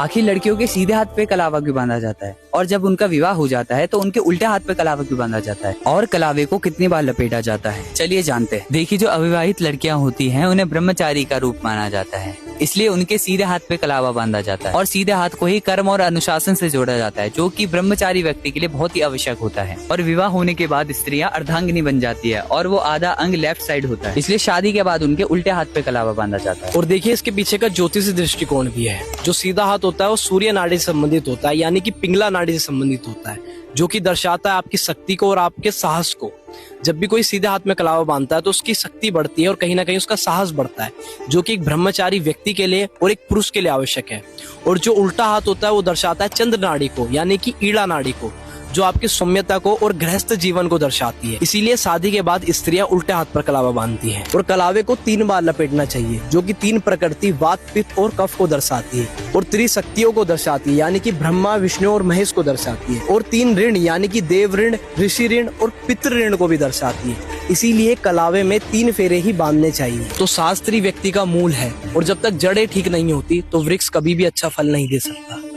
आखिर लड़कियों के सीधे हाथ पे कलावा क्यों बांधा जाता है, और जब उनका विवाह हो जाता है तो उनके उल्टे हाथ पे कलावा क्यों बांधा जाता है, और कलावे को कितनी बार लपेटा जाता है, चलिए जानते हैं। देखिए, जो अविवाहित लड़कियां होती हैं उन्हें ब्रह्मचारी का रूप माना जाता है, इसलिए उनके सीधे हाथ पे कलावा बांधा जाता है, और सीधे हाथ को ही कर्म और अनुशासन से जोड़ा जाता है, जो कि ब्रह्मचारी व्यक्ति के लिए बहुत ही आवश्यक होता है। और विवाह होने के बाद स्त्रियां अर्धांगिनी बन जाती है और वो आधा अंग लेफ्ट साइड होता है, इसलिए शादी के बाद उनके उल्टे हाथ पे कलावा बांधा जाता है। और देखिए, इसके पीछे का ज्योतिषी दृष्टिकोण भी है। जो सीधा हाथ होता है वो सूर्य नाड़ी से संबंधित होता है, यानी कि पिंगला नाड़ी से संबंधित होता है, जो कि दर्शाता है आपकी शक्ति को और आपके साहस को। जब भी कोई सीधे हाथ में कलावा बांधता है तो उसकी शक्ति बढ़ती है और कहीं ना कहीं उसका साहस बढ़ता है, जो कि एक ब्रह्मचारी व्यक्ति के लिए और एक पुरुष के लिए आवश्यक है। और जो उल्टा हाथ होता है वो दर्शाता है चंद्र नाड़ी को, यानी कि ईड़ा नाड़ी को, जो आपकी सौम्यता को और गृहस्थ जीवन को दर्शाती है। इसीलिए शादी के बाद स्त्रियां उल्टे हाथ पर कलावा बांधती हैं। और कलावे को 3 बार लपेटना चाहिए, जो कि 3 प्रकृति वात, पित्त और कफ को दर्शाती है, और त्रिशक्तियों को दर्शाती है, यानी कि ब्रह्मा, विष्णु और महेश को दर्शाती है। और 3 ऋण, यानी कि देव ऋण, ऋषि ऋण और पितृ ऋण को भी दर्शाती है। इसीलिए कलावे में 3 फेरे ही बांधने चाहिए। तो शास्त्री व्यक्ति का मूल है, और जब तक जड़ें ठीक नहीं होती तो वृक्ष कभी भी अच्छा फल नहीं दे सकता।